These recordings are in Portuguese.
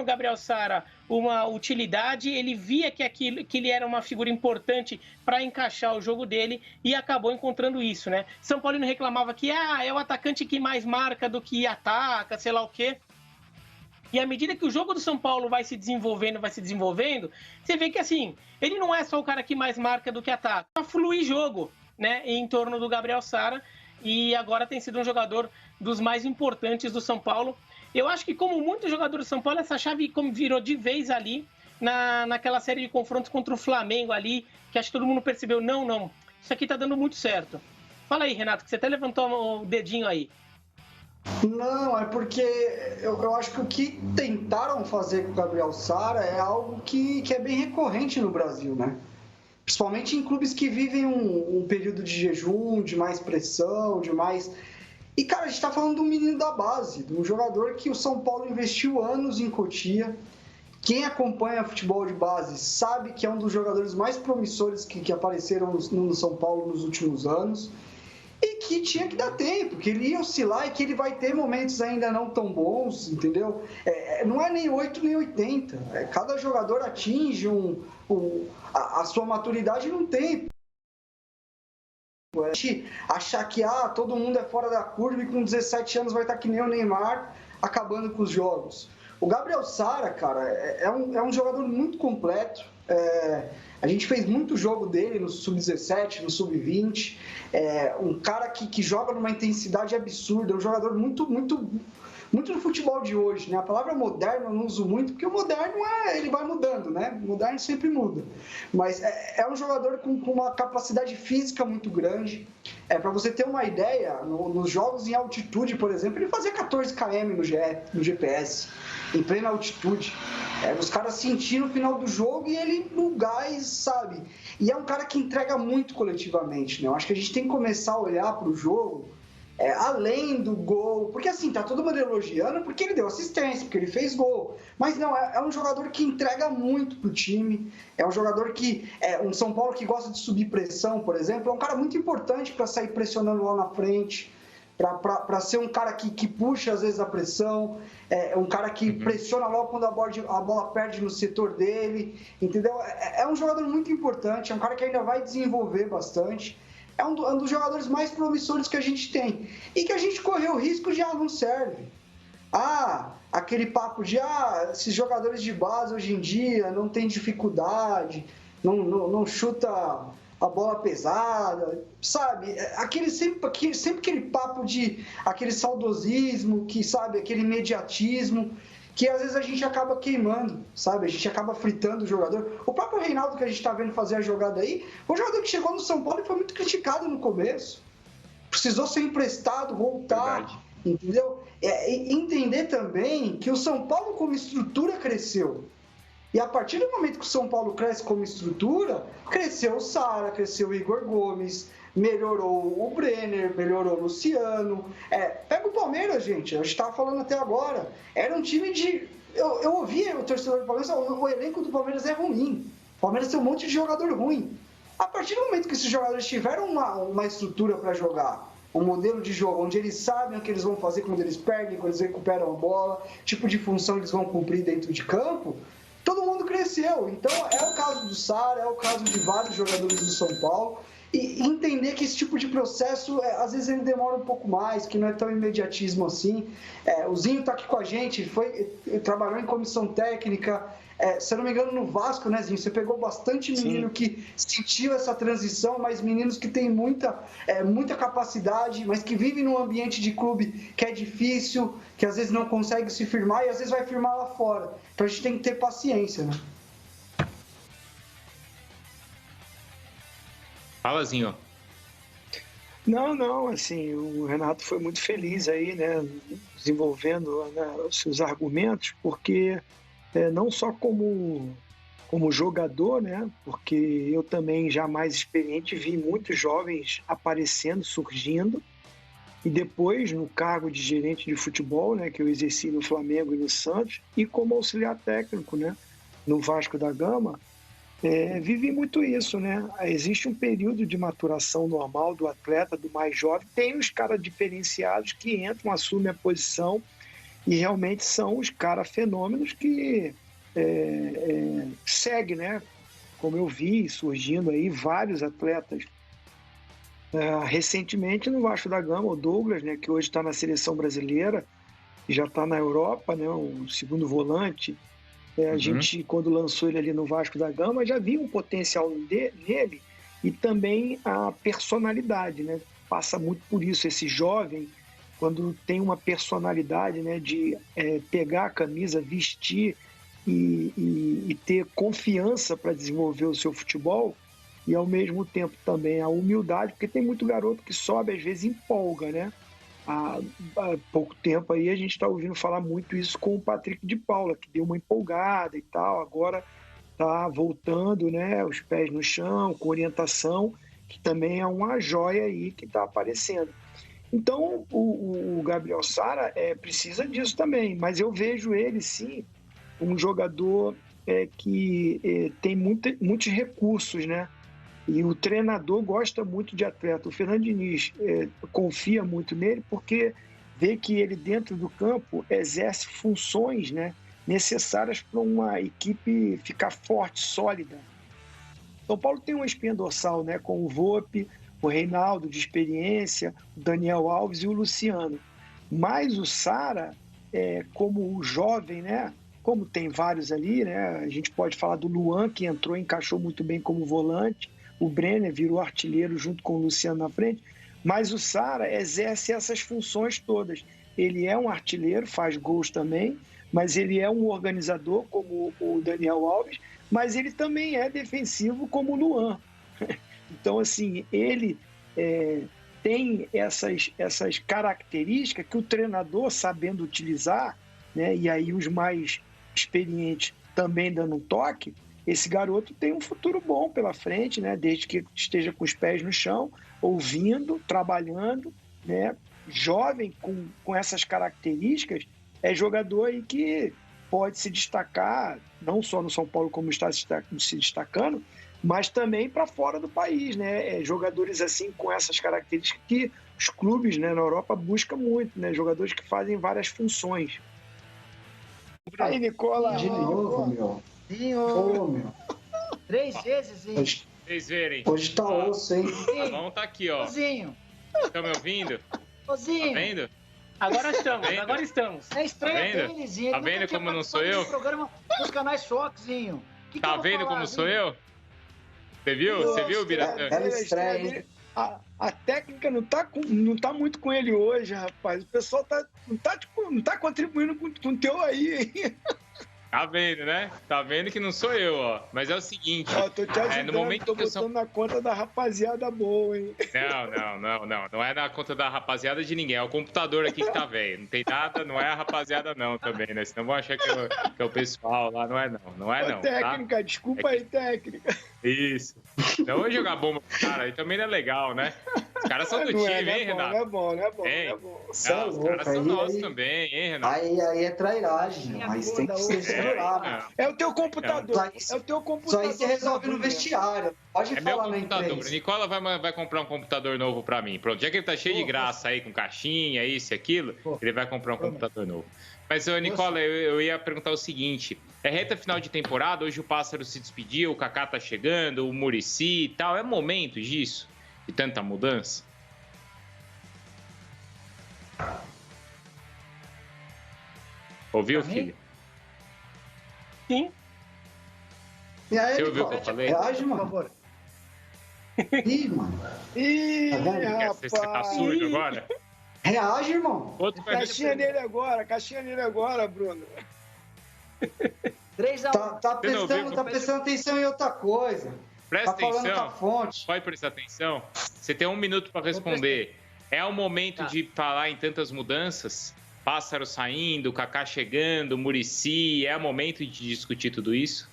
no Gabriel Sara uma utilidade, ele via que ele era uma figura importante para encaixar o jogo dele e acabou encontrando isso, né? São Paulino reclamava que é o atacante que mais marca do que ataca, sei lá o quê. E à medida que o jogo do São Paulo vai se desenvolvendo, você vê que, assim, ele não é só o cara que mais marca do que ataca. Flui jogo, né, em torno do Gabriel Sara, e agora tem sido um jogador dos mais importantes do São Paulo. Eu acho que, como muitos jogadores do São Paulo, essa chave virou de vez ali, naquela série de confrontos contra o Flamengo ali, que acho que todo mundo percebeu, não, isso aqui tá dando muito certo. Fala aí, Renato, que você até levantou o dedinho aí. Não, é porque eu acho que o que tentaram fazer com o Gabriel Sara é algo que é bem recorrente no Brasil, né? Principalmente em clubes que vivem um período de jejum, de mais pressão, de mais... E, cara, a gente tá falando de um menino da base, de um jogador que o São Paulo investiu anos em Cotia. Quem acompanha futebol de base sabe que é um dos jogadores mais promissores que apareceram no São Paulo nos últimos anos. E que tinha que dar tempo, que ele ia oscilar e que ele vai ter momentos ainda não tão bons, entendeu? Não é nem 8 nem 80. Cada jogador atinge a sua maturidade num tempo. Achar que todo mundo é fora da curva e com 17 anos vai estar que nem o Neymar, acabando com os jogos. O Gabriel Sara, cara, é um jogador muito completo. A gente fez muito jogo dele no Sub-17, no Sub-20. Um cara que joga numa intensidade absurda, um jogador muito no futebol de hoje, né? A palavra moderno eu não uso muito, porque o moderno ele vai mudando, né? O moderno sempre muda. Mas é um jogador com uma capacidade física muito grande. Para você ter uma ideia, nos jogos em altitude, por exemplo, ele fazia 14 km no GPS, em plena altitude. Os caras sentindo no final do jogo e ele no gás, sabe? E é um cara que entrega muito coletivamente, né? Eu acho que a gente tem que começar a olhar para o jogo além do gol, porque assim, tá todo mundo elogiando porque ele deu assistência, porque ele fez gol, mas não, é um jogador que entrega muito pro time, é um jogador que, um São Paulo que gosta de subir pressão, por exemplo, é um cara muito importante para sair pressionando lá na frente, para ser um cara que puxa às vezes a pressão, um cara que pressiona logo quando a bola perde no setor dele, entendeu? É um jogador muito importante, é um cara que ainda vai desenvolver bastante. É um dos jogadores mais promissores que a gente tem. E que a gente correu o risco de, não serve. Aquele papo de, esses jogadores de base hoje em dia não tem dificuldade, não chuta a bola pesada, sabe? Sempre aquele papo de, aquele saudosismo, aquele imediatismo, que às vezes a gente acaba queimando, sabe? A gente acaba fritando o jogador. O próprio Reinaldo, que a gente está vendo fazer a jogada aí, foi um jogador que chegou no São Paulo e foi muito criticado no começo. Precisou ser emprestado, voltar, verdade. Entendeu? Entender também que o São Paulo como estrutura cresceu. E a partir do momento que o São Paulo cresce como estrutura, cresceu o Sara, cresceu o Igor Gomes, melhorou o Brenner, melhorou o Luciano. Pega o Palmeiras, gente, a gente estava falando até agora. Era um time de... Eu ouvia o torcedor do Palmeiras, o elenco do Palmeiras é ruim. O Palmeiras tem um monte de jogador ruim. A partir do momento que esses jogadores tiveram uma estrutura para jogar, um modelo de jogo onde eles sabem o que eles vão fazer quando eles perdem, quando eles recuperam a bola, tipo de função eles vão cumprir dentro de campo, todo mundo cresceu. Então é o caso do Sara, é o caso de vários jogadores do São Paulo. E entender que esse tipo de processo, às vezes ele demora um pouco mais, que não é tão imediatismo assim. O Zinho está aqui com a gente, trabalhou em comissão técnica, se eu não me engano no Vasco, né, Zinho? Você pegou bastante menino Sim. que sentiu essa transição, mas meninos que têm muita capacidade, mas que vivem num ambiente de clube que é difícil, que às vezes não consegue se firmar e às vezes vai firmar lá fora. Então a gente tem que ter paciência, né? Fala, Zinho. Não, assim, o Renato foi muito feliz aí, né, desenvolvendo, né, os seus argumentos, porque não só como jogador, né, porque eu também, já mais experiente, vi muitos jovens aparecendo, surgindo, e depois no cargo de gerente de futebol, né, que eu exerci no Flamengo e no Santos, e como auxiliar técnico, né, no Vasco da Gama, vivi muito isso, né? Existe um período de maturação normal do atleta, do mais jovem. Tem os caras diferenciados que entram, assumem a posição e realmente são os caras fenômenos que segue, né? Como eu vi surgindo aí vários atletas. Recentemente no Vasco da Gama, o Douglas, né, que hoje está na seleção brasileira, já está na Europa, né, o segundo volante. A gente, quando lançou ele ali no Vasco da Gama, já viu um potencial nele e também a personalidade, né? Passa muito por isso. Esse jovem, quando tem uma personalidade, né, de pegar a camisa, vestir e ter confiança para desenvolver o seu futebol, e ao mesmo tempo também a humildade, porque tem muito garoto que sobe, às vezes empolga, né? Há pouco tempo aí a gente está ouvindo falar muito isso com o Patrick de Paula, que deu uma empolgada e tal, agora está voltando, né? Os pés no chão, com orientação, que também é uma joia aí que está aparecendo. Então o Gabriel Sara precisa disso também, mas eu vejo ele sim um jogador que tem muitos recursos, né? E o treinador gosta muito de atleta. O Fernando Diniz confia muito nele porque vê que ele dentro do campo exerce funções, né, necessárias para uma equipe ficar forte, sólida. São Paulo tem uma espinha dorsal, né, com o Volpi, o Reinaldo de experiência, o Daniel Alves e o Luciano. Mas o Sara, como o jovem, né, como tem vários ali, né, a gente pode falar do Luan, que entrou e encaixou muito bem como volante, o Brenner virou artilheiro junto com o Luciano na frente, mas o Sara exerce essas funções todas. Ele é um artilheiro, faz gols também, mas ele é um organizador como o Daniel Alves, mas ele também é defensivo como o Luan. Então, assim, ele tem essas características que o treinador, sabendo utilizar, né, e aí os mais experientes também dando um toque, esse garoto tem um futuro bom pela frente, né? Desde que esteja com os pés no chão, ouvindo, trabalhando, né? Jovem com essas características, é jogador aí que pode se destacar, não só no São Paulo como está se destacando, mas também para fora do país, né? Jogadores assim com essas características que os clubes, né, na Europa buscam muito, né? Jogadores que fazem várias funções. Aí, Nicola. De novo, meu. Ô, meu. 3 vezes, hein? Vocês verem. Hoje tá osso, hein? A mão tá aqui, ó. Ozinho. Estão me ouvindo? Ozinho. Tá vendo? Agora estamos, Tá vendo? agora estamos. É estranho Tá vendo? dele, Zinho. Tá vendo como não sou eu? Programa nos canais Foxzinho. Tá vendo como sou eu? Você viu? Você viu, Biratã? Ela estreia, hein? A técnica não tá muito com ele hoje, rapaz. O pessoal não tá contribuindo com o teu aí, hein? Tá vendo, né? Tá vendo que não sou eu, ó. Mas é o seguinte. Ó, tô te ajudando, no momento tô que botando na conta da rapaziada boa, hein? Não. Não é na conta da rapaziada de ninguém. É o computador aqui que tá velho. Não tem nada, não é a rapaziada não também, né? Senão vão achar que é o pessoal lá. Não é não. Não é não. Técnica, tá? desculpa aí, técnica. Isso. Não vou jogar bomba pro cara. Aí também não é legal, né? Os caras são do time, hein, Renato? Não é bom. Você é Não, os louco, caras são nossos aí, também, hein, Renato? aí é trairagem, mas tem que se segurar, mano. É o teu computador. Isso É o teu computador. aí você resolve no vestiário. Pode É meu falar na computador. imprensa. Nicola vai comprar um computador novo pra mim. Pronto, já que ele tá cheio de graça aí, com caixinha, isso e aquilo, ele vai comprar um computador novo. Mas, Nicola, eu ia perguntar o seguinte. É reta final de temporada, hoje o Pássaro se despediu, o Kaká tá chegando, o Muricy e tal. É momento disso? De tanta mudança? Ouviu, filho? Sim. E aí, Você ouviu o que eu Nicola? falei? Reage, Por mano. favor. Ih, mano. Ih, Você tá rapaz. sujo agora? Reage, irmão. Outro vai Caixinha nele agora, Bruno. 3-1. Tá Você não ouviu? prestando atenção em outra coisa. Presta Tá falando com a atenção. fonte. Pode prestar atenção. Você tem 1 minuto para responder. É o momento Tá. de falar em tantas mudanças? Pássaro saindo, Kaká chegando, Muricy. É o momento de discutir tudo isso?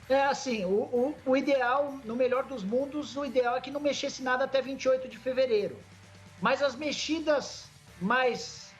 É assim, o ideal, no melhor dos mundos, o ideal é que não mexesse nada até 28 de fevereiro. Mas as mexidas mais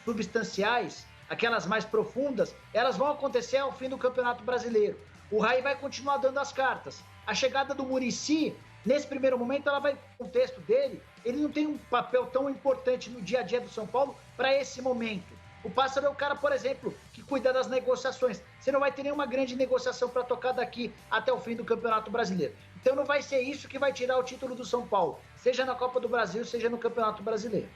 substanciais, aquelas mais profundas, elas vão acontecer ao fim do Campeonato Brasileiro. O Raí vai continuar dando as cartas. A chegada do Muricy, nesse primeiro momento, ela vai, no contexto dele, ele não tem um papel tão importante no dia a dia do São Paulo para esse momento. O Pássaro é o cara, por exemplo, que cuida das negociações. Você não vai ter nenhuma grande negociação para tocar daqui até o fim do Campeonato Brasileiro. Então não vai ser isso que vai tirar o título do São Paulo, seja na Copa do Brasil, seja no Campeonato Brasileiro.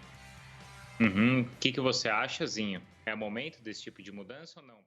O que você acha, Zinho? É momento desse tipo de mudança ou não?